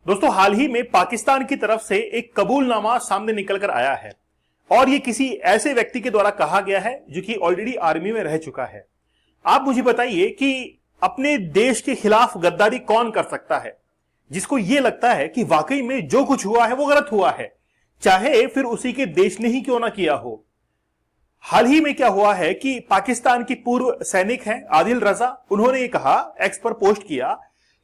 दोस्तों, हाल ही में पाकिस्तान की तरफ से एक कबूलनामा सामने निकलकर आया है और यह किसी ऐसे व्यक्ति के द्वारा कहा गया है जो कि ऑलरेडी आर्मी में रह चुका है। आप मुझे बताइए कि अपने देश के खिलाफ गद्दारी कौन कर सकता है जिसको यह लगता है कि वाकई में जो कुछ हुआ है वो गलत हुआ है, चाहे फिर उसी के देश ने ही क्यों ना किया हो। हाल ही में क्या हुआ है कि पाकिस्तान की पूर्व सैनिक हैं आदिल रजा, उन्होंने ये कहा, एक्स पर पोस्ट किया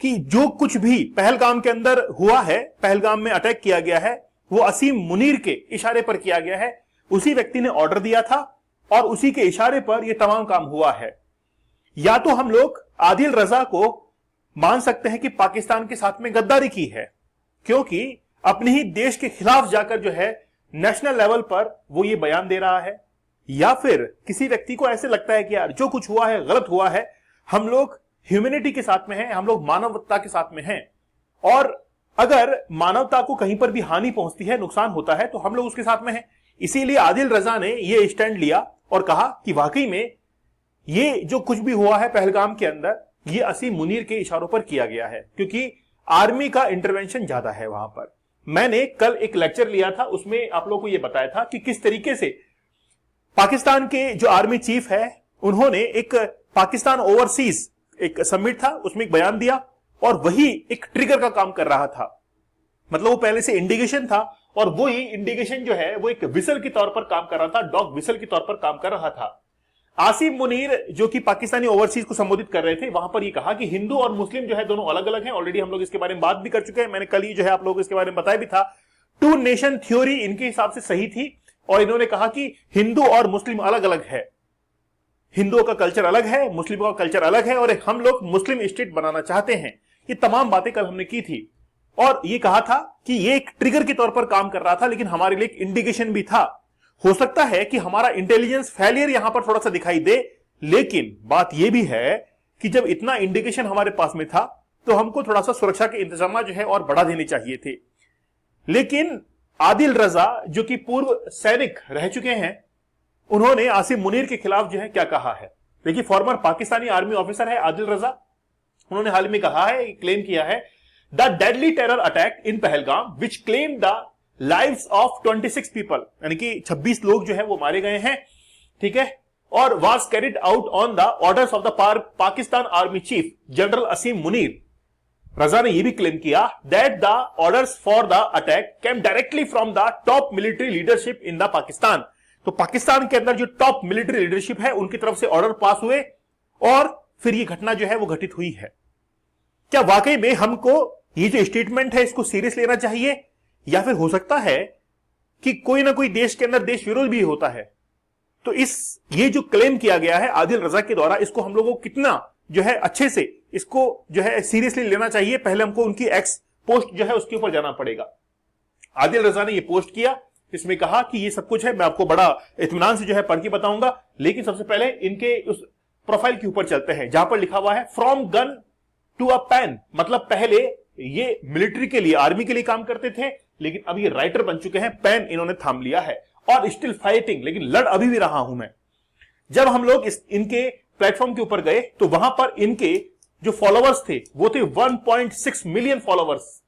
कि जो कुछ भी पहलगाम के अंदर हुआ है, पहलगाम में अटैक किया गया है, वो असीम मुनीर के इशारे पर किया गया है। उसी व्यक्ति ने ऑर्डर दिया था और उसी के इशारे पर यह तमाम काम हुआ है। या तो हम लोग आदिल रजा को मान सकते हैं कि पाकिस्तान के साथ में गद्दारी की है, क्योंकि अपने ही देश के खिलाफ जाकर जो है नेशनल लेवल पर वो ये बयान दे रहा है, या फिर किसी व्यक्ति को ऐसे लगता है कि यार जो कुछ हुआ है गलत हुआ है, हम लोग ह्यूमैनिटी के साथ में हैं, हम लोग मानवता के साथ में हैं, और अगर मानवता को कहीं पर भी हानि पहुंचती है, नुकसान होता है, तो हम लोग उसके साथ में हैं। इसीलिए आदिल रजा ने यह स्टैंड लिया और कहा कि वाकई में ये जो कुछ भी हुआ है पहलगाम के अंदर, ये असीम मुनीर के इशारों पर किया गया है, क्योंकि आर्मी का इंटरवेंशन ज्यादा है वहां पर। मैंने कल एक लेक्चर लिया था, उसमें आप लोगों को यह बताया था कि किस तरीके से पाकिस्तान के जो आर्मी चीफ है उन्होंने एक पाकिस्तान ओवरसीज एक समिट था, उसमें एक बयान दिया और वही एक ट्रिगर का काम कर रहा था। मतलब वो पहले से इंडिकेशन था और वही इंडिकेशन जो है वो एक विसल के तौर पर काम कर रहा था, डॉग विसल के तौर पर काम कर रहा था। आसिम मुनीर जो कि पाकिस्तानी ओवरसीज को संबोधित कर रहे थे, वहां पर ये कहा कि हिंदू और मुस्लिम जो है दोनों अलग अलग हैं। ऑलरेडी हम लोग इसके बारे में बात भी कर चुके हैं, मैंने कल ही जो है आप लोगों को इसके बारे में बताया भी था। टू नेशन थ्योरी इनके हिसाब से सही थी और इन्होंने कहा कि हिंदू और मुस्लिम अलग अलग है, हिंदुओं का कल्चर अलग है, मुस्लिमों का कल्चर अलग है और हम लोग मुस्लिम स्टेट बनाना चाहते हैं। ये तमाम बातें कल हमने की थी और ये कहा था कि ये एक ट्रिगर के तौर पर काम कर रहा था, लेकिन हमारे लिए एक इंडिकेशन भी था। हो सकता है कि हमारा इंटेलिजेंस फेलियर यहां पर थोड़ा सा दिखाई दे, लेकिन बात यह भी है कि जब इतना इंडिकेशन हमारे पास में था तो हमको थोड़ा सा सुरक्षा के इंतजाम जो है और बढ़ा देने चाहिए थे। लेकिन आदिल रजा जो कि पूर्व सैनिक रह चुके हैं, उन्होंने आसिम मुनीर के खिलाफ जो है क्या कहा है। देखिए, फॉर्मर पाकिस्तानी आर्मी ऑफिसर है आदिल रजा, उन्होंने हाल में कहा है, क्लेम किया है, the deadly terror attack in Pahalgam which claim the lives of 26 people, यानी कि 26 लोग जो है वो मारे गए हैं, ठीक है, और was carried out on the orders of the Pakistan army chief general Asim Munir. Raza ने यह भी क्लेम किया that the orders for the attack came directly from the top military leadership in the Pakistan. तो पाकिस्तान के अंदर जो टॉप मिलिट्री लीडरशिप है उनकी तरफ से ऑर्डर पास हुए और फिर यह घटना जो है वो घटित हुई है। क्या वाकई में हमको ये जो स्टेटमेंट है इसको सीरियस लेना चाहिए, या फिर हो सकता है कि कोई ना कोई देश के अंदर देश विरोध भी होता है? तो ये जो क्लेम किया गया है आदिल रजा के द्वारा, इसको हम लोगों को कितना जो है अच्छे से इसको जो है सीरियसली लेना चाहिए, पहले हमको उनकी एक्स पोस्ट जो है उसके ऊपर जाना पड़ेगा। आदिल रजा ने ये पोस्ट किया, इसमें कहा कि ये सब कुछ है, मैं आपको बड़ा इत्मीनान से जो है पढ़ के बताऊंगा, लेकिन सबसे पहले इनके उस प्रोफाइल के ऊपर चलते हैं जहां पर लिखा हुआ है from gun to a pen. मतलब पहले ये मिलिट्री के लिए, आर्मी के लिए काम करते थे, लेकिन अब ये राइटर बन चुके हैं, पेन इन्होंने थाम लिया है और स्टिल फाइटिंग, लेकिन लड़ अभी भी रहा हूं मैं। जब हम लोग इनके प्लेटफॉर्म के ऊपर गए तो वहां पर इनके जो फॉलोवर्स थे वो थे 1.6 million followers.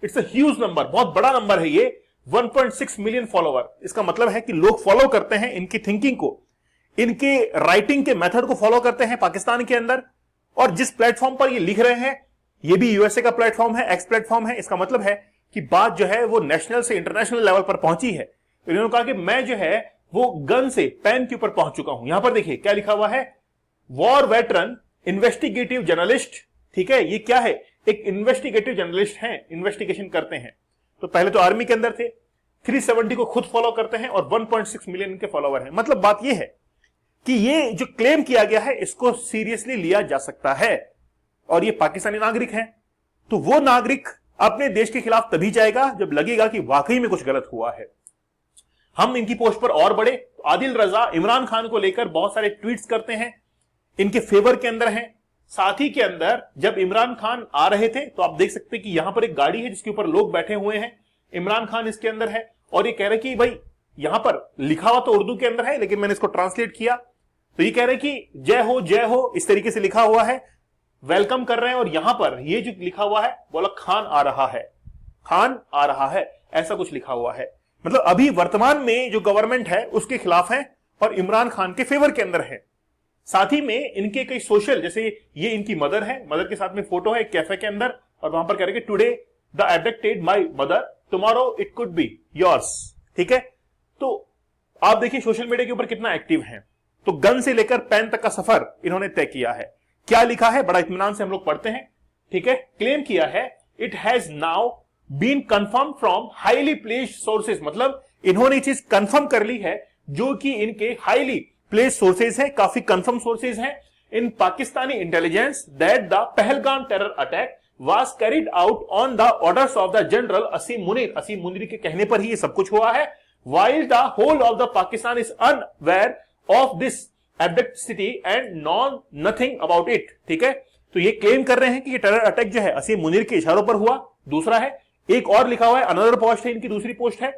It's a huge number, बहुत बड़ा नंबर है ये, 1.6 मिलियन फॉलोवर। इसका मतलब है कि लोग फॉलो करते हैं इनकी थिंकिंग को, इनके राइटिंग के मेथड को फॉलो करते हैं पाकिस्तान के अंदर। और जिस प्लेटफॉर्म पर ये लिख रहे हैं ये भी यूएसए का प्लेटफॉर्म है, एक्स प्लेटफॉर्म है। इसका मतलब है कि बात जो है वो नेशनल से इंटरनेशनल लेवल पर पहुंची है। तो इन्होंने कहा कि मैं जो है वो गन से पेन के ऊपर पहुंच चुका हूं। यहां पर देखिए क्या लिखा हुआ है, वॉर वेटरन इन्वेस्टिगेटिव जर्नलिस्ट। ठीक है, ये क्या है, एक इन्वेस्टिगेटिव जर्नलिस्ट हैं, इन्वेस्टिगेशन करते हैं। तो पहले तो आर्मी के अंदर थे, 370 को खुद फॉलो करते हैं और 1.6 मिलियन इनके फॉलोवर हैं। मतलब बात यह है कि ये जो क्लेम किया गया है इसको सीरियसली लिया जा सकता है और ये पाकिस्तानी नागरिक हैं। तो वो नागरिक अपने देश के खिलाफ तभी जाएगा जब लगेगा कि वाकई में कुछ गलत हुआ है। हम इनकी पोस्ट पर और बढ़े तो आदिल रजा इमरान खान को लेकर बहुत सारे ट्वीट्स करते हैं, इनके फेवर के अंदर हैं। साथ ही के अंदर जब इमरान खान आ रहे थे तो आप देख सकते हैं कि यहां पर एक गाड़ी है जिसके ऊपर लोग बैठे हुए हैं, इमरान खान इसके अंदर है और ये कह रहे कि भाई यहां पर लिखा हुआ तो उर्दू के अंदर है लेकिन मैंने इसको ट्रांसलेट किया तो ये कह रहे कि जय हो इस तरीके से लिखा हुआ है, वेलकम कर रहे हैं। और यहां पर ये जो लिखा हुआ है बोला खान आ रहा है, खान आ रहा है, ऐसा कुछ लिखा हुआ है। मतलब अभी वर्तमान में जो गवर्नमेंट है उसके खिलाफ है और इमरान खान के फेवर के अंदर है। साथ ही में इनके कई सोशल, जैसे ये इनकी मदर है, मदर के साथ में फोटो है कैफे के अंदर, और वहां पर कह रहे today the abducted my mother, tomorrow it could be yours. ठीक है, तो आप देखिए सोशल मीडिया के ऊपर कितना एक्टिव है। तो गन से लेकर पेन तक का सफर इन्होंने तय किया है। क्या लिखा है, बड़ा इत्मीनान से हम लोग पढ़ते हैं। ठीक है, क्लेम किया है it has now been confirm from highly placed sources, मतलब इन्होंने चीज कंफर्म कर ली है जो कि इनके हाईली प्लेस्ड सोर्सेज है, काफी कंफर्म सोर्सेज हैं in Pakistani intelligence, that the Pahalgam terror attack was carried out on the orders of the general Asim Munir. Asim Munir के कहने पर ही ये सब कुछ हुआ है। while the whole of the Pakistan is unaware of this abdicity and know nothing about it। ठीक है, तो ये क्लेम कर रहे हैं कि ये टेरर अटैक जो है असीम मुनीर के इशारों पर हुआ। दूसरा है, एक और लिखा हुआ है, अनदर पोस्ट है, इनकी दूसरी पोस्ट है,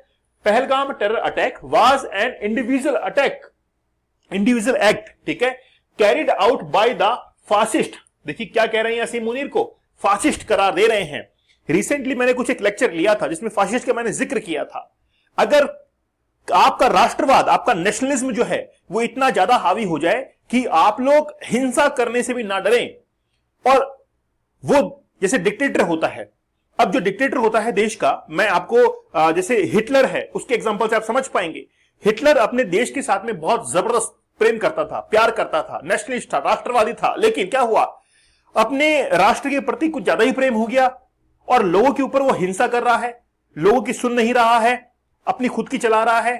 Pahalgam terror attack was an individual attack, individual act. ठीक है, carried out by the fascist. देखिए क्या कह रहे हैं, असीम मुनीर को फासिस्ट करार दे रहे हैं। रिसेंटली मैंने कुछ एक लेक्चर लिया था जिसमें फासिस्ट का मैंने जिक्र किया था। अगर आपका राष्ट्रवाद, आपका नेशनलिज्म जो है वो इतना ज्यादा हावी हो जाए कि आप लोग हिंसा करने से भी ना डरें, और वो जैसे डिक्टेटर होता है, अब जो डिक्टेटर होता है देश का, मैं आपको जैसे हिटलर है उसके एग्जांपल से आप समझ पाएंगे। हिटलर अपने देश के साथ में बहुत जबरदस्त प्रेम करता था, प्यार करता था, नेशनलिस्ट था, राष्ट्रवादी था, लेकिन क्या हुआ, अपने राष्ट्र के प्रति कुछ ज्यादा ही प्रेम हो गया और लोगों के ऊपर वो हिंसा कर रहा है, लोगों की सुन नहीं रहा है, अपनी खुद की चला रहा है,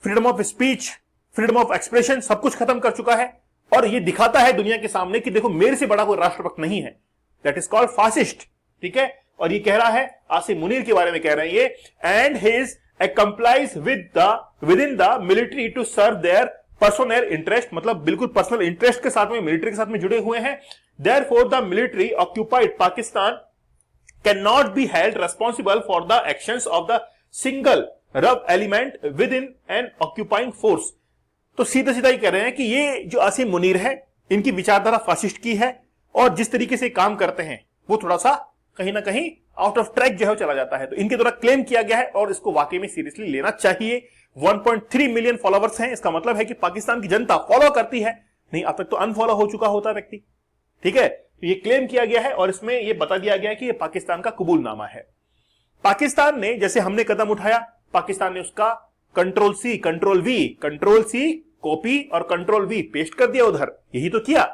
freedom of speech, freedom of expression सब कुछ खत्म कर चुका है, और ये दिखाता है दुनिया के सामने कि देखो मेरे से बड़ा कोई राष्ट्रभक्त नहीं है। That is called fascist. ठीक है, और ये कह रहा है, आसिम मुनीर के बारे में कह रहे हैं ये, and his complies with in the military to serve their personal interest, मतलब बिल्कुल पर्सनल इंटरेस्ट के साथ में, मिलिट्री के साथ में जुड़े हुए हैं। Therefore, the military occupied Pakistan cannot be held responsible for the actions of the single rough element within an occupying force। तो सीधा सीधा ही कह रहे हैं कि ये जो आसिम मुनीर है, इनकी विचारधारा फासिस्ट की है, और जिस तरीके से काम करते हैं वो थोड़ा सा कहीं ना कहीं आउट ऑफ ट्रैक जो है चला जाता है। तो इनके द्वारा क्लेम किया गया है और इसको वाकई में सीरियसली लेना चाहिए। 1.3 मिलियन फॉलोवर्स हैं, इसका मतलब है कि पाकिस्तान की जनता फॉलो करती है। नहीं, अब तक तो अनफॉलो हो चुका होता व्यक्ति। ठीक है, तो ये क्लेम किया गया है और इसमें ये बता दिया गया है कि ये पाकिस्तान का कबूलनामा है। पाकिस्तान ने, जैसे हमने कदम उठाया, पाकिस्तान ने उसका कंट्रोल सी कॉपी और कंट्रोल वी पेस्ट कर दिया उधर। यही तो किया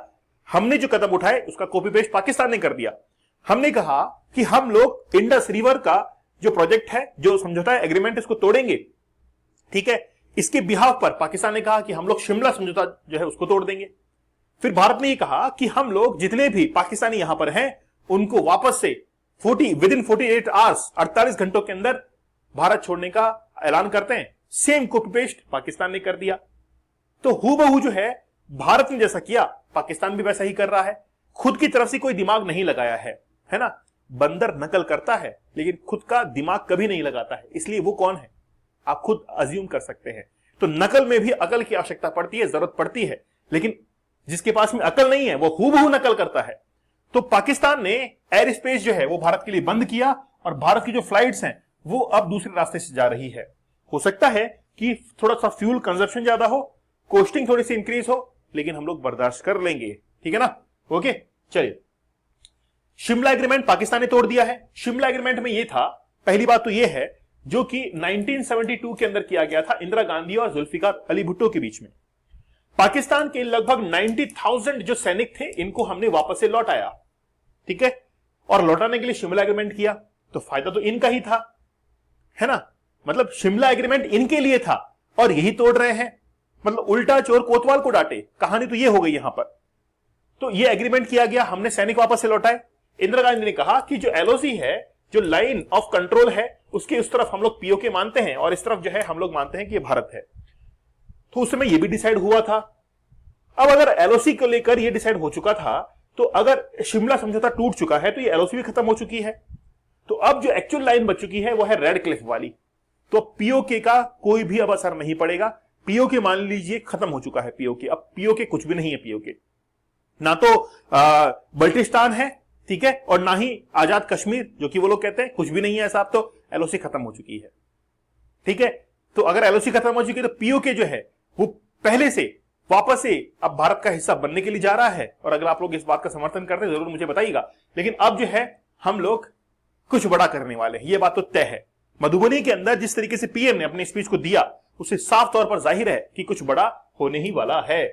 हमने, जो कदम उठाए उसका कॉपी पेस्ट पाकिस्तान ने कर दिया। हमने कहा कि हम लोग इंडस रिवर का जो प्रोजेक्ट है, जो समझौता है, एग्रीमेंट, इसको तोड़ेंगे। ठीक है, इसके बिहाफ पर पाकिस्तान ने कहा कि हम लोग शिमला समझौता जो है उसको तोड़ देंगे। फिर भारत ने ये कहा कि हम लोग जितने भी पाकिस्तानी यहां पर हैं उनको वापस से विद इन 48 आवर्स, 48 घंटों के अंदर भारत छोड़ने का ऐलान करते हैं। सेम कॉपी पेस्ट पाकिस्तान ने कर दिया। तो हूबहू जो है भारत ने जैसा किया पाकिस्तान भी वैसा ही कर रहा है। खुद की तरफ से कोई दिमाग नहीं लगाया है ना। बंदर नकल करता है लेकिन खुद का दिमाग कभी नहीं लगाता है, इसलिए वो कौन है आप खुद अज्यूम कर सकते हैं। तो नकल में भी अकल की आवश्यकता पड़ती है, जरूरत पड़ती है, लेकिन जिसके पास में अकल नहीं है वो हूबहू नकल करता है। तो पाकिस्तान ने एयर स्पेस जो है वो भारत के लिए बंद किया और भारत की जो फ्लाइट्स हैं वो अब दूसरे रास्ते से जा रही है। हो सकता है कि थोड़ा सा फ्यूल कंजप्शन ज्यादा हो, कॉस्टिंग थोड़ी सी इंक्रीज हो, लेकिन हम लोग बर्दाश्त कर लेंगे। ठीक है ना, ओके। चलिए, शिमला एग्रीमेंट पाकिस्तान ने तोड़ दिया है। शिमला एग्रीमेंट में यह था, पहली बात तो यह है, जो कि 1972 के अंदर किया गया था इंदिरा गांधी और जुल्फिकार अली भुट्टो के बीच में। पाकिस्तान के लगभग 90,000 जो सैनिक थे इनको हमने वापस से लौटाया। ठीक है, और लौटाने के लिए शिमला एग्रीमेंट किया, तो फायदा तो इनका ही था, है ना। मतलब शिमला एग्रीमेंट इनके लिए था और यही तोड़ रहे हैं। मतलब उल्टा चोर कोतवाल को डांटे, कहानी तो ये हो गई यहां पर। तो ये एग्रीमेंट किया गया, हमने सैनिक वापस से लौटाए। इंदिरा गांधी ने कहा कि जो एलओसी है, जो लाइन ऑफ कंट्रोल है, उसके उस तरफ हम लोग पीओके मानते हैं और इस तरफ जो है हम लोग मानते हैं कि ये भारत है। तो उस समय ये भी डिसाइड हुआ था। अब अगर एलओसी को लेकर ये डिसाइड हो चुका था, तो अगर शिमला समझौता टूट चुका है तो ये एलओसी भी खत्म हो चुकी है। तो अब जो एक्चुअल लाइन बच चुकी है वो है रेड क्लिफ वाली। तो पीओके का कोई भी अब असर नहीं पड़ेगा। पीओके मान लीजिए खत्म हो चुका है। पीओके, अब पीओके कुछ भी नहीं है। पीओके ना तो बल्टिस्तान है, ठीक है, और ना ही आजाद कश्मीर, जो कि वो लोग कहते हैं कुछ भी नहीं है साहब, तो एलओसी खत्म हो चुकी है। ठीक है, तो अगर एलओसी खत्म हो चुकी है तो पीओके जो है वो पहले से वापस से अब भारत का हिस्सा बनने के लिए जा रहा है। और अगर आप लोग इस बात का समर्थन करते हैं जरूर मुझे बताइएगा। लेकिन अब जो है हम लोग कुछ बड़ा करने वाले हैं, ये बात तो तय है। मधुबनी के अंदर जिस तरीके से पीएम ने अपनी स्पीच को दिया, उससे साफ तौर पर जाहिर है कि कुछ बड़ा होने ही वाला है।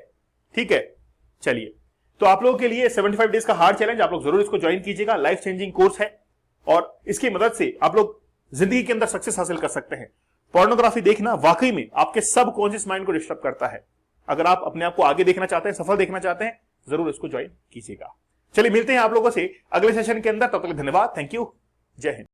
ठीक है, चलिए, तो आप लोगों के लिए 75 डेज का हार्ड चैलेंज, आप लोग जरूर इसको ज्वाइन कीजिएगा। लाइफ चेंजिंग कोर्स है और इसकी मदद से आप लोग जिंदगी के अंदर सक्सेस हासिल कर सकते हैं। पोर्नोग्राफी देखना वाकई में आपके सब कॉन्शियस माइंड को डिस्टर्ब करता है। अगर आप अपने आप को आगे देखना चाहते हैं, सफल देखना चाहते हैं, जरूर इसको ज्वाइन कीजिएगा। चलिए मिलते हैं आप लोगों से अगले सेशन के अंदर, तब तक धन्यवाद, थैंक यू, जय हिंद।